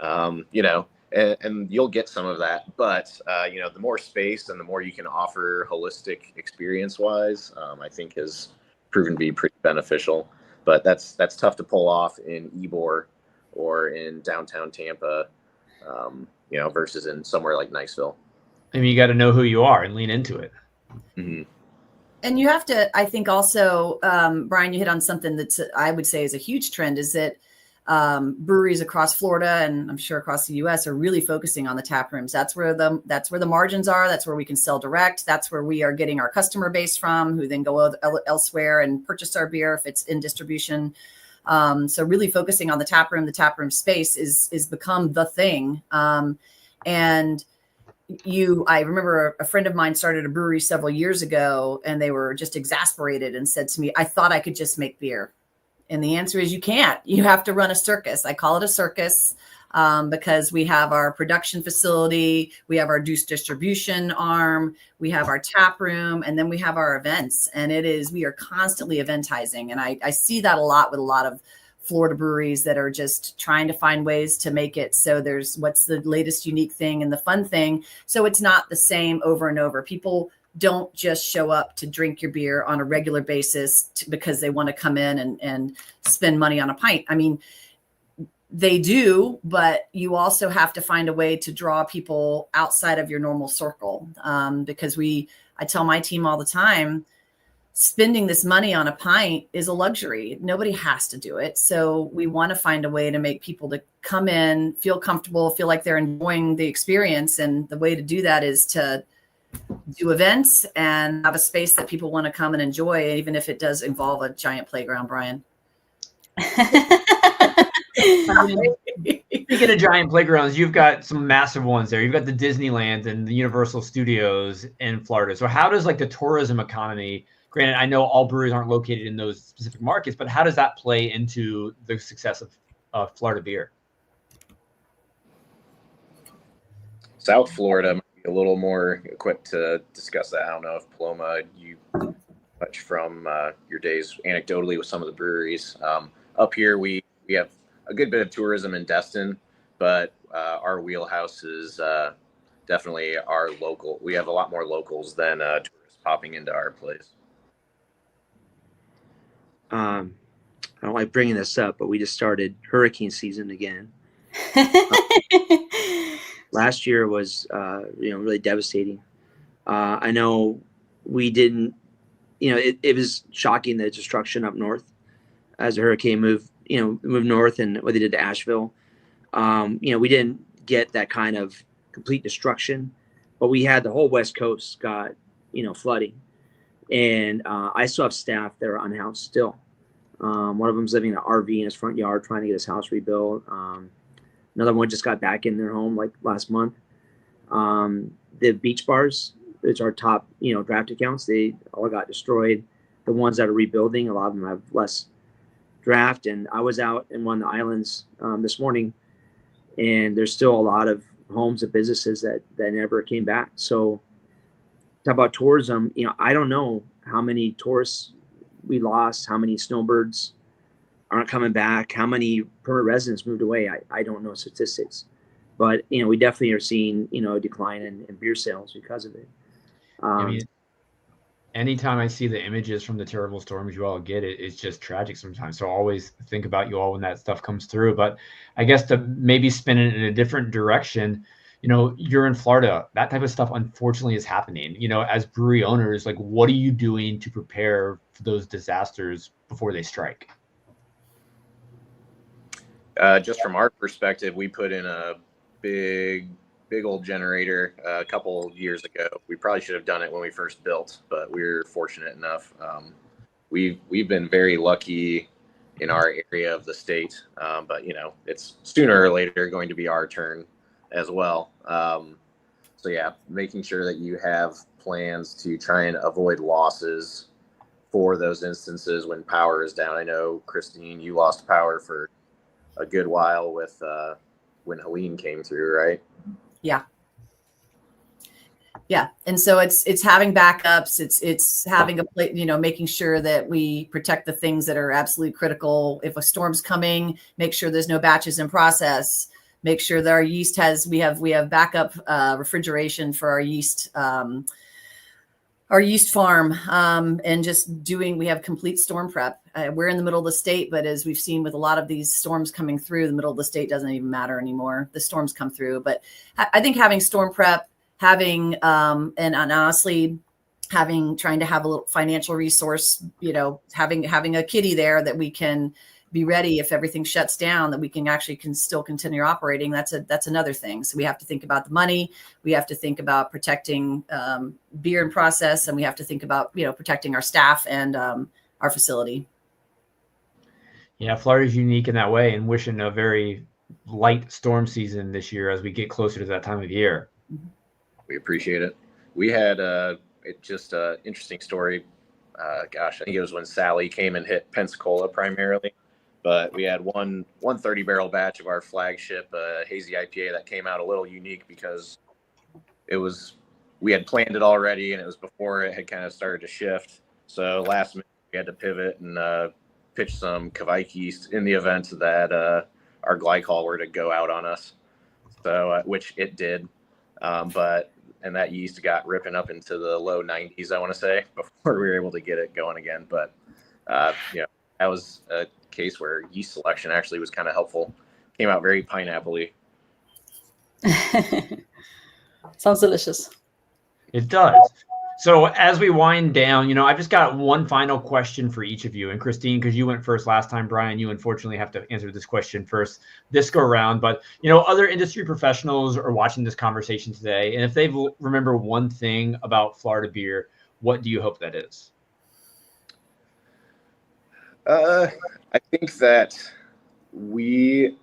Speaker 5: and you'll get some of that. But, the more space and the more you can offer holistic experience-wise, I think has proven to be pretty beneficial. But that's tough to pull off in Ybor or in downtown Tampa, versus in somewhere like Niceville.
Speaker 1: I mean, you got to know who you are and lean into it.
Speaker 5: Mm-hmm.
Speaker 2: And you have to, I think also, Brian, you hit on something that's, I would say is a huge trend, is that breweries across Florida, and I'm sure across the US, are really focusing on the tap rooms. That's where the margins are. That's where we can sell direct. That's where we are getting our customer base from, who then go elsewhere and purchase our beer if it's in distribution. So really focusing on the tap room space is become the thing. And I remember a friend of mine started a brewery several years ago, and they were just exasperated and said to me, I thought I could just make beer. And the answer is you can't. You have to run a circus. I call it a circus because we have our production facility, we have our distribution arm, we have our tap room, and then we have our events. And we are constantly eventizing. And I see that a lot with a lot of Florida breweries that are just trying to find ways to make it so there's what's the latest unique thing and the fun thing. So it's not the same over and over. People don't just show up to drink your beer on a regular basis because they want to come in and spend money on a pint. I mean, they do, but you also have to find a way to draw people outside of your normal circle. Because I tell my team all the time, spending this money on a pint is a luxury. Nobody has to do it. So we want to find a way to make people to come in, feel comfortable, feel like they're enjoying the experience. And the way to do that is to do events and have a space that people want to come and enjoy, even if it does involve a giant playground, Brian.
Speaker 1: Speaking of giant playgrounds, you've got some massive ones there. You've got the Disneyland and the Universal Studios in Florida. So how does like the tourism economy, granted, I know all breweries aren't located in those specific markets, but how does that play into the success of Florida beer?
Speaker 5: South Florida might be a little more equipped to discuss that. I don't know if Paloma, you touch from your days anecdotally with some of the breweries. Up here, we have a good bit of tourism in Destin, but our wheelhouse is definitely our local. We have a lot more locals than tourists popping into our place.
Speaker 4: I don't like bringing this up, but we just started hurricane season again. Last year was, really devastating. I know we didn't, it was shocking, the destruction up north as the hurricane moved north, and what they did to Asheville. We didn't get that kind of complete destruction, but we had the whole West Coast got, flooding. And I still have staff that are unhoused still. One of them's living in an RV in his front yard trying to get his house rebuilt. Another one just got back in their home like last month. The beach bars, which are top, draft accounts, they all got destroyed. The ones that are rebuilding, a lot of them have less draft. And I was out in one of the islands this morning, and there's still a lot of homes and businesses that never came back. So talk about tourism, I don't know how many tourists we lost, how many snowbirds aren't coming back, how many permanent residents moved away. I don't know statistics, but we definitely are seeing a decline in beer sales because of it.
Speaker 1: I mean, anytime I see the images from the terrible storms you all get, it's just tragic sometimes. So I always think about you all when that stuff comes through. But I guess to maybe spin it in a different direction, you're in Florida. That type of stuff, unfortunately, is happening. As brewery owners, like, what are you doing to prepare for those disasters before they strike?
Speaker 5: Just from our perspective, we put in a big old generator a couple years ago. We probably should have done it when we first built, but we were fortunate enough. We've been very lucky in our area of the state, but it's sooner or later going to be our turn as well. So yeah, making sure that you have plans to try and avoid losses for those instances when power is down. I know, Christine, you lost power for a good while with when Helene came through, right?
Speaker 2: Yeah. And so it's having backups. It's having making sure that we protect the things that are absolutely critical. If a storm's coming, make sure there's no batches in process. Make sure that our yeast we have backup refrigeration for our yeast farm, and just we have complete storm prep. We're in the middle of the state, but as we've seen with a lot of these storms coming through, the middle of the state doesn't even matter anymore. The storms come through, but I think having storm prep, and honestly, trying to have a little financial resource, having a kitty there that we can be ready if everything shuts down, that we can still continue operating. That's another thing. So we have to think about the money. We have to think about protecting beer and process, and we have to think about protecting our staff and our facility.
Speaker 1: Yeah, Florida is unique in that way, and wishing a very light storm season this year as we get closer to that time of year.
Speaker 5: We appreciate it. We had just an interesting story. I think it was when Sally came and hit Pensacola primarily. But we had one 30-barrel batch of our flagship hazy IPA that came out a little unique because we had planned it already, and it was before it had kind of started to shift. So last minute we had to pivot and pitch some Kveik yeast in the event that our glycol were to go out on us. So which it did, and that yeast got ripping up into the low 90s, I want to say, before we were able to get it going again. But that was a case where yeast selection actually was kind of helpful. Came out very pineapple-y.
Speaker 3: Sounds delicious.
Speaker 1: It does. So as we wind down, I've just got one final question for each of you. And Christine, because you went first last time, Brian, you unfortunately have to answer this question first this go around. But, other industry professionals are watching this conversation today. And if they remember one thing about Florida beer, what do you hope that is?
Speaker 5: I think that we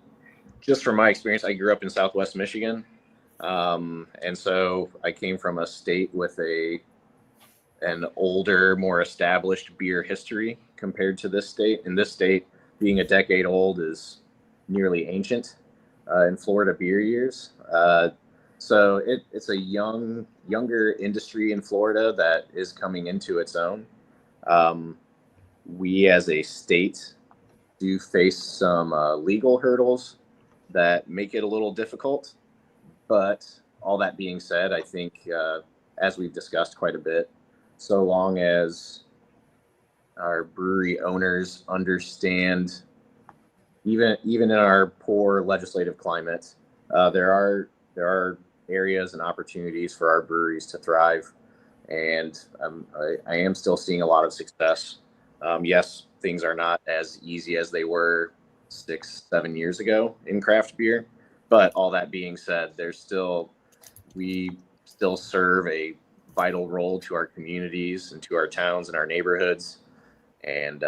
Speaker 5: just from my experience, I grew up in Southwest Michigan. And so I came from a state with an older, more established beer history compared to this state. And this state, being a decade old, is nearly ancient in Florida beer years. So it's a younger industry in Florida that is coming into its own. We as a state do face some legal hurdles that make it a little difficult. But all that being said, I think, as we've discussed quite a bit, so long as our brewery owners understand, even in our poor legislative climate, there are areas and opportunities for our breweries to thrive, and I am still seeing a lot of success. Yes, things are not as easy as they were 6-7 years ago in craft beer, but all that being said, we still serve a vital role to our communities and to our towns and our neighborhoods. And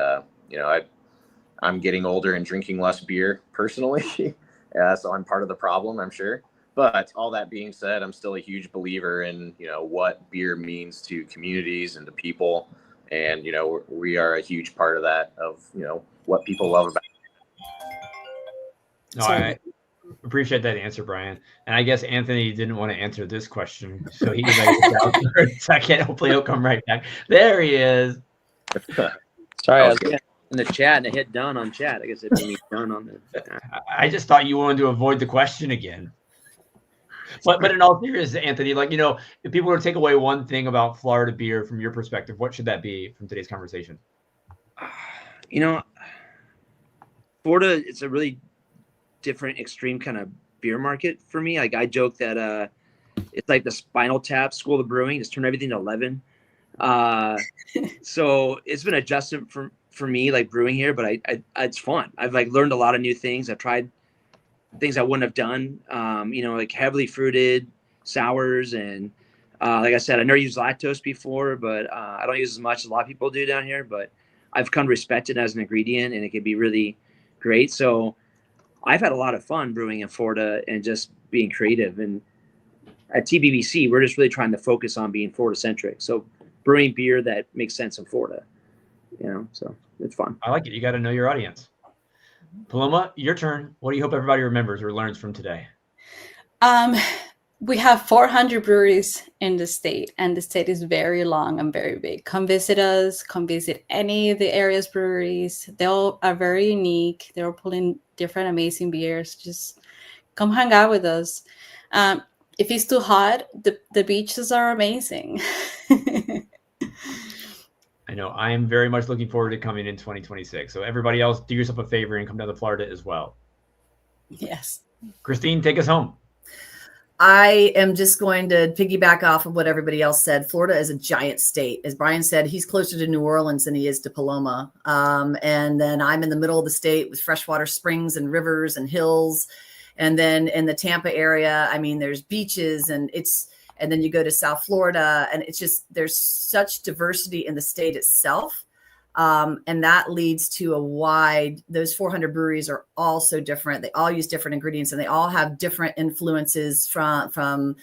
Speaker 5: I'm getting older and drinking less beer personally, so I'm part of the problem, I'm sure. But all that being said, I'm still a huge believer in what beer means to communities and to people, and we are a huge part of that, of what people love about it.
Speaker 1: No, I appreciate that answer, Brian. And I guess Anthony didn't want to answer this question, so he's like for a second. Hopefully he'll come right back. There he is.
Speaker 4: Sorry, I was in the chat and I hit done on chat. I guess it didn't done on the.
Speaker 1: I just thought you wanted to avoid the question again. But in all seriousness, Anthony, if people were to take away one thing about Florida beer from your perspective, what should that be from today's conversation?
Speaker 4: Florida, it's a really different, extreme kind of beer market for me. Like, I joke that it's like the Spinal Tap School of Brewing, just turn everything to 11. So it's been an adjustment for me, like brewing here, but it's fun. I've learned a lot of new things. I've tried things I wouldn't have done, like heavily fruited sours. And like I said, I never used lactose before, but I don't use as much as a lot of people do down here, but I've come to respect it as an ingredient, and it can be really great. So I've had a lot of fun brewing in Florida and just being creative. And at TBBC, we're just really trying to focus on being Florida centric. So brewing beer that makes sense in Florida, so it's fun.
Speaker 1: I like it. You got to know your audience. Paloma, your turn. What do you hope everybody remembers or learns from today?
Speaker 3: We have 400 breweries in the state, and the state is very long and very big. Come visit us. Come visit any of the area's breweries. They all are very unique. They're pulling different amazing beers. Just come hang out with us. If it's too hot, the beaches are amazing.
Speaker 1: I know. I am very much looking forward to coming in 2026. So everybody else, do yourself a favor and come down to Florida as well.
Speaker 3: Yes.
Speaker 1: Christine, take us home.
Speaker 2: I am just going to piggyback off of what everybody else said. Florida is a giant state. As Brian said, he's closer to New Orleans than he is to Paloma. And then I'm in the middle of the state with freshwater springs and rivers and hills. And then in the Tampa area, there's beaches, and then you go to South Florida, and it's just, there's such diversity in the state itself. And that leads to those 400 breweries are all so different. They all use different ingredients, and they all have different influences from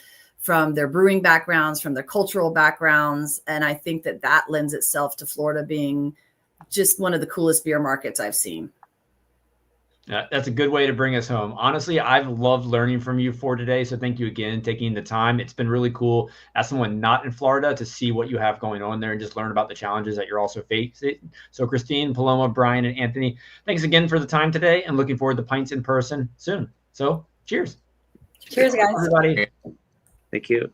Speaker 2: their brewing backgrounds, from their cultural backgrounds. And I think that lends itself to Florida being just one of the coolest beer markets I've seen.
Speaker 1: That's a good way to bring us home. Honestly, I've loved learning from you for today. So thank you again, taking the time. It's been really cool as someone not in Florida to see what you have going on there and just learn about the challenges that you're also facing. So Christine, Paloma, Brian, and Anthony, thanks again for the time today, and looking forward to pints in person soon. So cheers.
Speaker 3: Cheers, guys.
Speaker 1: Everybody.
Speaker 4: Thank you.